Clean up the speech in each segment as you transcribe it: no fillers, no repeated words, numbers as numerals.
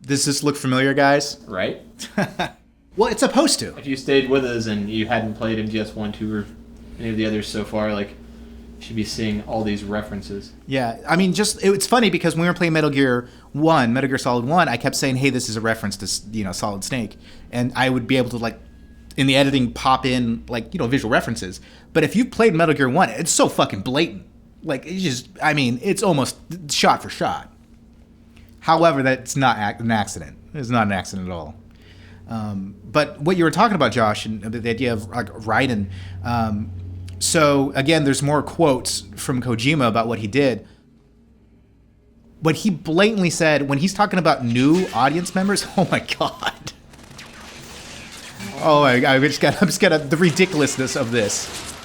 Does this look familiar, guys? Right? Well, it's supposed to. If you stayed with us and you hadn't played MGS 1, 2, or any of the others so far, like, you should be seeing all these references. Yeah, I mean, it's funny because when we were playing Metal Gear Solid 1, I kept saying, hey, this is a reference to, Solid Snake. And I would be able to, like, in the editing, pop in, like, visual references. But if you've played Metal Gear 1, it's so fucking blatant. Like, it's almost shot for shot. However, that's not an accident. It's not an accident at all. But what you were talking about, Josh, and the idea of like Raiden. So again, there's more quotes from Kojima about what he did. What he blatantly said when he's talking about new audience members. Oh my god. Oh my god. I'm just gonna the ridiculousness of this.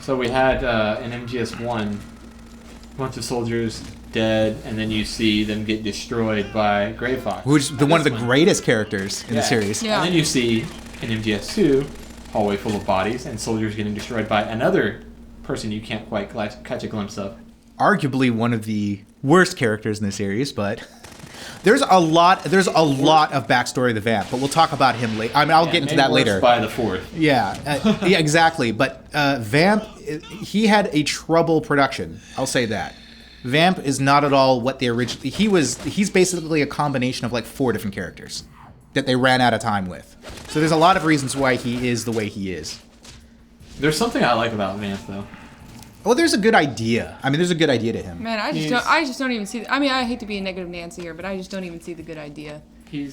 So we had in MGS1, a bunch of soldiers dead, and then you see them get destroyed by Gray Fox. Who's one of the greatest characters in the series. Yeah. And then you see in MGS2, hallway full of bodies, and soldiers getting destroyed by another person you can't quite catch a glimpse of. Arguably one of the worst characters in the series, but there's a lot of backstory to Vamp, but we'll talk about him later. I mean, I'll get into that later. By the fourth. Yeah, yeah, exactly. But Vamp, he had a trouble production. I'll say that. Vamp is not at all what they originally... He's basically a combination of like 4 different characters that they ran out of time with. So there's a lot of reasons why he is the way he is. There's something I like about Vamp, though. Well, there's a good idea. I mean, there's a good idea to him. Man, I just don't even see... I mean, I hate to be a negative Nancy here, but I just don't even see the good idea.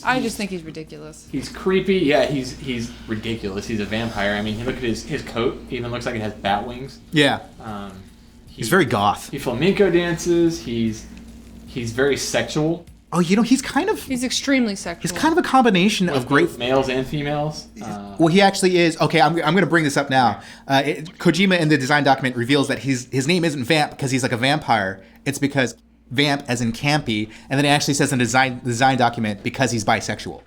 I just think he's ridiculous. He's creepy. Yeah, he's ridiculous. He's a vampire. I mean, look at his coat. He even looks like it has bat wings. Yeah. He's very goth. He flamenco dances. He's very sexual. Oh, he's kind of... He's extremely sexual. He's kind of a combination of great... males and females. Well, he actually is... Okay, I'm going to bring this up now. Kojima in the design document reveals that his name isn't Vamp because he's like a vampire. It's because Vamp as in campy, and then it actually says in the design document because he's bisexual.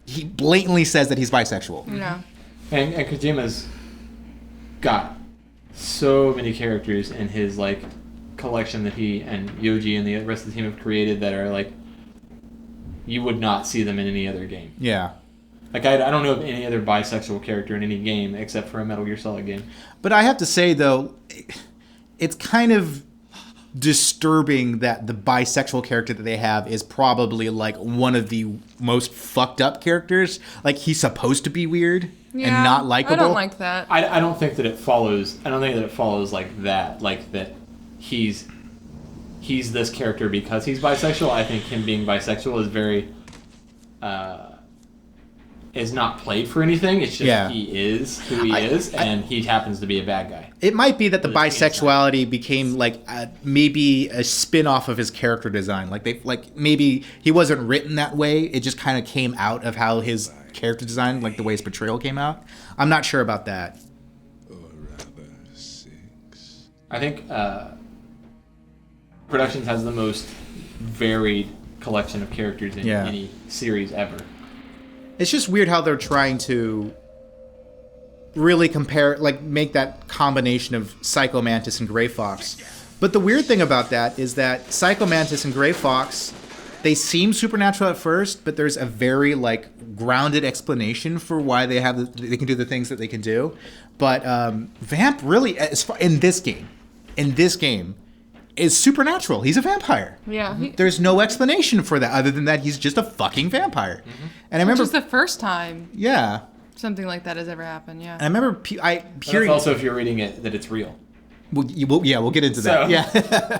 He blatantly says that he's bisexual. Yeah. And Kojima's got so many characters in his like collection that he and Yoji and the rest of the team have created that are like you would not see them in any other game. Yeah. Like I don't know of any other bisexual character in any game except for a Metal Gear Solid game. But I have to say though, it's kind of disturbing that the bisexual character that they have is probably like one of the most fucked up characters. Like he's supposed to be weird and not likable. I don't like that. I don't think that it follows. I don't think that it follows like that. Like that he's this character because he's bisexual. I think him being bisexual is very is not played for anything. It's just he is who he is, and he happens to be a bad guy. It might be that the bisexuality became like maybe a spin-off of his character design. Like maybe he wasn't written that way. It just kind of came out of how his character design, like the way his portrayal came out. I'm not sure about that. I think Productions has the most varied collection of characters in any series ever. It's just weird how they're trying to really compare, like make that combination of Psycho Mantis and Gray Fox. But the weird thing about that is that Psycho Mantis and Gray Fox, they seem supernatural at first, but there's a very like grounded explanation for why they can do the things that they can do. But Vamp really, in this game, is supernatural. He's a vampire. Yeah. There's no explanation for that other than that he's just a fucking vampire. Mm-hmm. And I remember... Which is the first time something like that has ever happened, yeah. And I remember hearing... also if you're reading it, that it's real. We'll get into that. Yeah.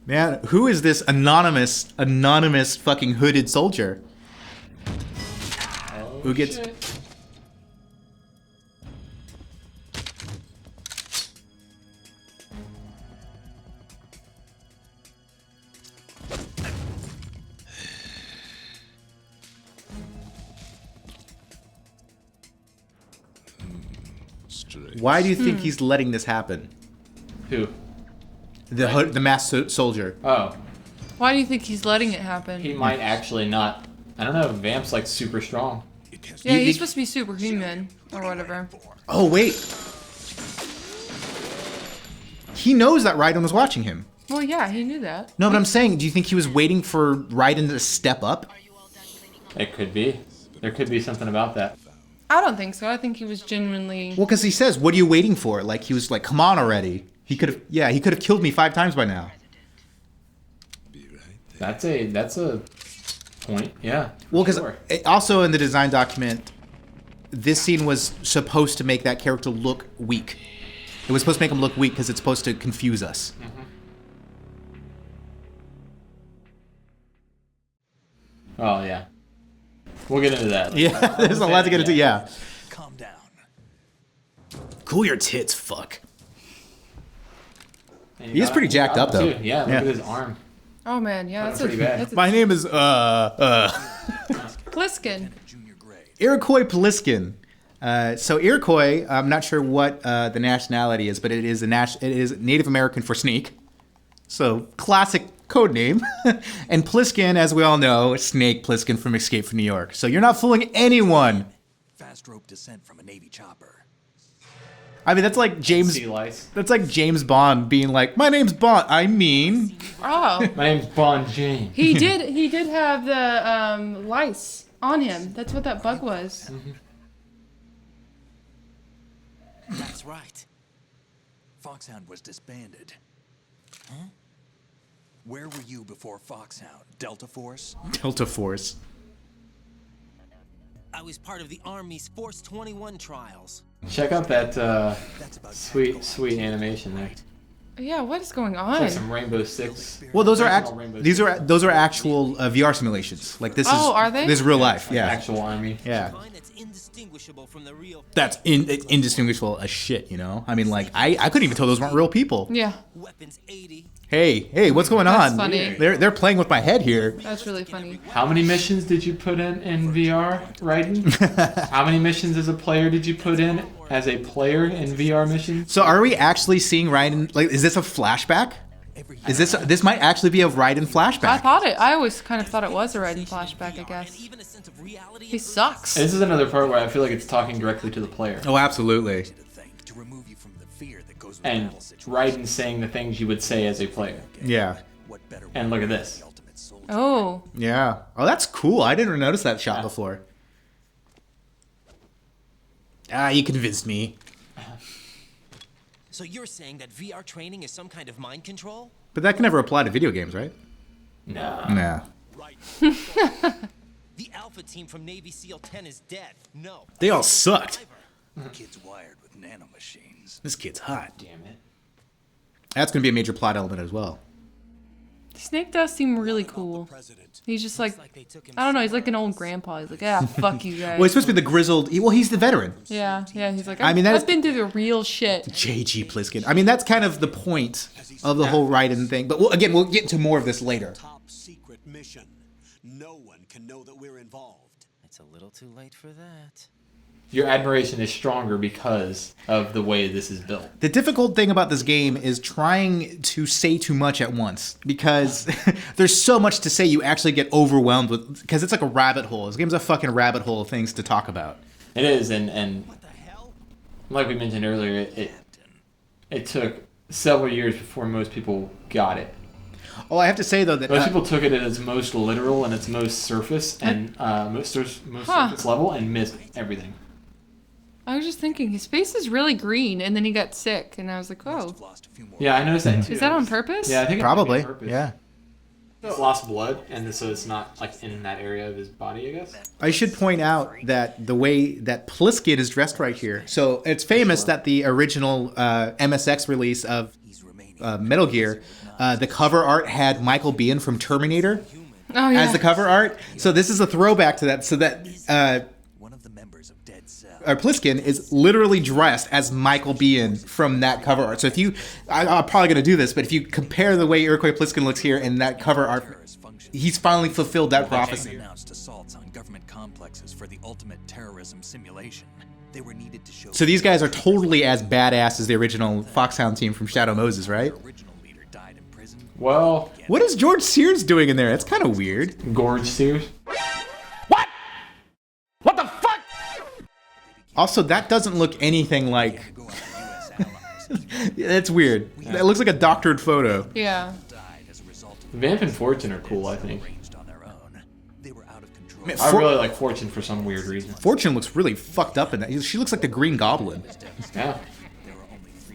Man, who is this anonymous fucking hooded soldier? Who gets... Shit. Why do you think he's letting this happen? Who? The masked soldier. Oh. Why do you think he's letting it happen? He might actually not. I don't know. Vamp's like super strong. Yeah, he's supposed to be superhuman or whatever. Oh, wait. He knows that Raiden was watching him. Well, yeah, he knew that. No, but I'm saying, do you think he was waiting for Raiden to step up? It could be. There could be something about that. I don't think so. I think he was genuinely... Well, because he says, what are you waiting for? Like, he was like, come on already. He could have killed me 5 times by now. That's a point, yeah. Well, because sure. Also in the design document, this scene was supposed to make that character look weak. It was supposed to make him look weak because it's supposed to confuse us. Mm-hmm. Oh, yeah. We'll get into that. Yeah, there's a lot to get into, yeah. Calm down. Cool your tits, fuck. And He is pretty jacked up, though. Too. Yeah, look at his arm. Oh, man, yeah, That's pretty bad. That's a My name is, Pliskin. Iroquois Pliskin. So Iroquois, I'm not sure what the nationality is, but it is Native American for snake. So classic code name. And Pliskin, as we all know, Snake Pliskin from Escape from New York. So you're not fooling anyone. Fast rope descent from a Navy chopper. I mean, that's like James. Sea lice. That's like James Bond being like, "My name's Bond." I mean, Oh, My name's Bond James. he did have the lice on him. That's what that bug was. That's right. Foxhound was disbanded. Huh? Where were you before Foxhound? Delta Force? Delta Force. I was part of the Army's Force 21 trials. Check out that That's about sweet animation there. Yeah, what is going It's on? like some Rainbow Six. Well, those are Original Rainbow those are actual VR simulations. Like this is. Oh, are they? This is real life. Like Yeah. Actual army. Yeah. Kind that's indistinguishable from the real. That's indistinguishable as shit. You know. I mean, like I couldn't even tell those weren't real people. Yeah, Weapons 80. Hey, what's going That's on? funny. They're playing with my head here. that's really funny. How many missions did you put in VR, Raiden? How many missions as a player did you put in as a player in VR missions? So are we actually seeing Raiden? Like, is this a flashback? Is this might actually be a Raiden flashback? I always kind of thought it was a Raiden flashback, I guess. Even a sense of reality. He sucks. This is another part where I feel like it's talking directly to the player. Oh, absolutely. to remove you from the fear that goes with And battle situations. Raiden saying the things you would say as a player. Yeah. What better And way look at to this. be the ultimate soldier? Oh, Yeah. Oh, that's cool. I didn't notice that shot before. Ah, you convinced me. So you're saying that VR training is some kind of mind control? But that can never apply to video games, right? No. Nah. The Alpha team from Navy SEAL 10 is dead. No. They all sucked. The kid's wired with nanomachines. This kid's hot. Damn it. That's going to be a major plot element as well. Snake does seem really cool. He's just like, I don't know, he's like an old grandpa. He's like, yeah, fuck you guys. Well, he's supposed to be the grizzled. He's the veteran. Yeah, he's like, I mean, that is- I've been through the real shit. J.G. Pliskin. I mean, that's kind of the point of the whole Raiden thing. But we'll get into more of this later. Top secret mission. No one can know that we're involved. It's a little too late for that. Your admiration is stronger because of the way this is built. The difficult thing about this game is trying to say too much at once because there's so much to say you actually get overwhelmed with because it's like a rabbit hole. This game's a fucking rabbit hole of things to talk about. It is, and like we mentioned earlier, it took several years before most people got it. Oh, I have to say though that Most people took it at its most literal and its most surface and most surface level and missed everything. I was just thinking, his face is really green, and then he got sick, and I was like, oh. Lost a few more. Yeah, I noticed that too. Is that on purpose? Yeah, I think it probably, might be on purpose. yeah. It lost blood, and so it's not like in that area of his body, I guess. I should point out that the way that Pliskin is dressed right here. So it's famous that the original MSX release of Metal Gear, the cover art had Michael Biehn from Terminator Oh, yeah. as the cover art. So this is a throwback to that. So that One of the members of Dead Cell. Pliskin is literally dressed as Michael Biehn from that cover art. So if you, I'm probably going to do this, but if you compare the way Iroquois Pliskin looks here and that cover art, he's finally fulfilled that prophecy. Announced assaults on government complexes for the ultimate terrorism simulation. They were needed to show. So these guys are totally as badass as the original Foxhound team from Shadow Moses, right? The original leader died in prison. Well, What is George Sears doing in there? That's kind of weird. Gorge Sears. Also, that doesn't look anything like It's weird. Yeah. It looks like a doctored photo. Yeah. Vamp and Fortune are cool, I think. Man, I really like Fortune for some weird reason. Fortune looks really fucked up in that. She looks like the Green Goblin. Yeah.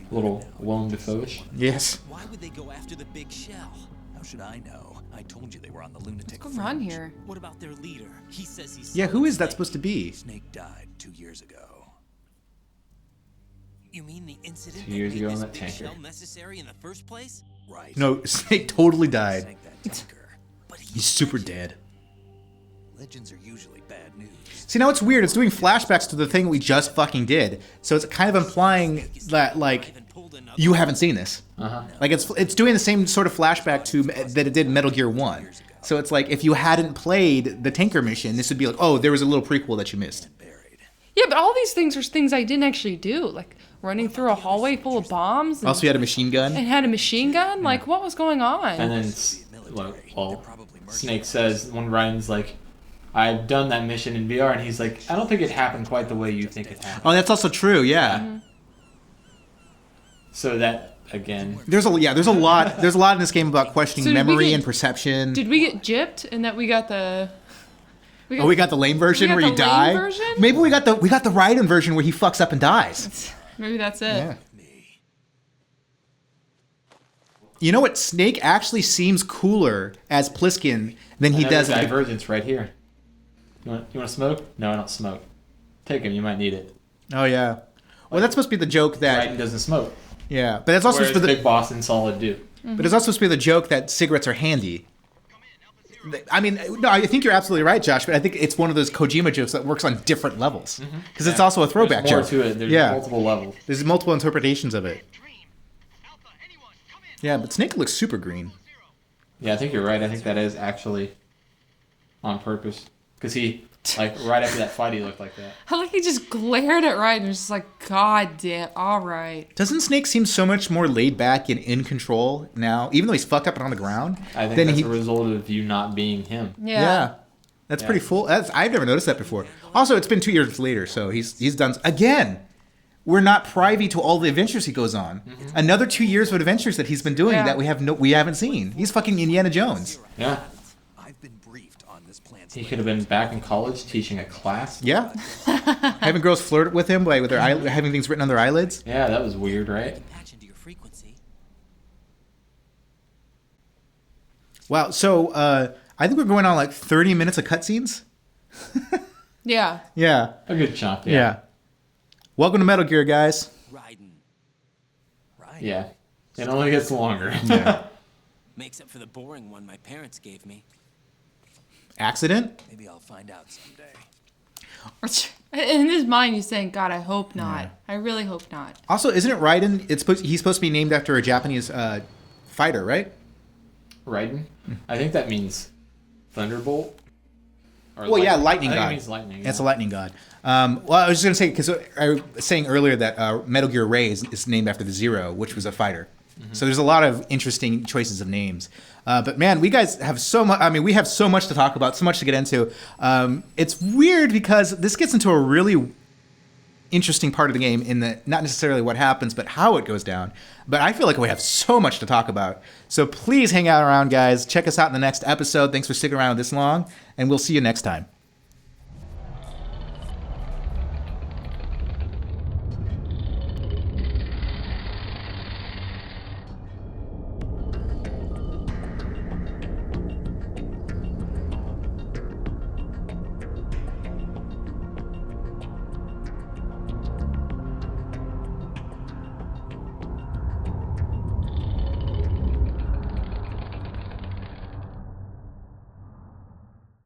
Little Willem Dafoe-ish. Yes. Why would they go after the big shell? How should I know? I told you they were on the lunatic What's going on fringe. here? What about their leader? He says he's Yeah, who Solid is that Snake. supposed to be? Snake died 2 years ago. You mean the incident 2 years that ago made in this that big tanker. shell necessary in the first place? Right. No, Snake totally died. Sank that tanker. But He's super dead. Legends are usually bad news. See, now it's weird. It's doing flashbacks to the thing we just fucking did. So it's kind of implying that, like, you haven't seen this. Uh-huh. Like, it's doing the same sort of flashback to that it did in Metal Gear 1. So it's like, if you hadn't played the tanker mission, this would be like, oh, there was a little prequel that you missed. Yeah, but all these things are things I didn't actually do. Like running through a hallway full of bombs. And, Also, you had a machine gun. and had a machine gun? Like, what was going on? And then, Snake says, when Ryan's like, I've done that mission in VR, and he's like, I don't think it happened quite the way you think it happened. Oh, that's also true, yeah. So that, again, There's a lot in this game about questioning So did we memory get- and perception. Did we get gypped and that we got the... Oh, we got the lame version got where the you lame die. version? Maybe we got the Raiden version where he fucks up and dies. Maybe that's it. Yeah. You know what? Snake actually seems cooler as Pliskin than he does. Another divergence right here. You want to smoke? No, I don't smoke. Take him. You might need it. Oh yeah. Well, that's supposed to be the joke that. Raiden doesn't smoke. Yeah, but that's also Whereas supposed to Big Boss and Solid do. But it's also supposed to be the joke that cigarettes are handy. I mean, no, I think you're absolutely right, Josh. But I think it's one of those Kojima jokes that works on different levels because it's also a throwback There's more joke. to it. There's yeah, multiple levels. there's multiple interpretations of it. Yeah, but Snake looks super green. Yeah, I think you're right. I think that is actually on purpose. Because he, like, right after that fight, he looked like that. I like he just glared at Raiden and was just like, God damn, all right. Doesn't Snake seem so much more laid back and in control now, even though he's fucked up and on the ground? I think than that's he, a result of you not being him. Yeah. That's Yeah. pretty full. I've never noticed that before. Also, it's been 2 years later, so he's done again. We're not privy to all the adventures he goes on. Another 2 years of adventures that he's been doing Yeah. that we haven't seen. He's fucking Indiana Jones. Yeah. I've been briefed on this plan's He could have been back in college teaching a class. Yeah, having girls flirt with him with their having things written on their eyelids. Yeah, that was weird, right? Patch into your frequency. Wow. So I think we're going on like 30 minutes of cutscenes. Yeah. Yeah. A good chunk. Yeah. Welcome to Metal Gear, guys. Raiden. right. Yeah. It only gets longer. Makes up for the boring one my parents gave me. Accident? Maybe I'll find out someday. In his mind, he's saying, God, I hope not. Yeah. I really hope not. Also, isn't it Raiden? He's supposed to be named after a Japanese fighter, right? Raiden? I think that means Thunderbolt. Or Well, yeah, lightning I think god. it means lightning. It's a yeah. lightning god. Well, I was just gonna say because I was saying earlier that Metal Gear Ray is named after the Zero, which was a fighter. So there's a lot of interesting choices of names. But man, we guys have so much. I mean, we have so much to talk about, so much to get into. It's weird because this gets into a really interesting part of the game in that not necessarily what happens, but how it goes down. But I feel like we have so much to talk about. So please hang out around, guys. Check us out in the next episode. Thanks for sticking around this long, and we'll see you next time.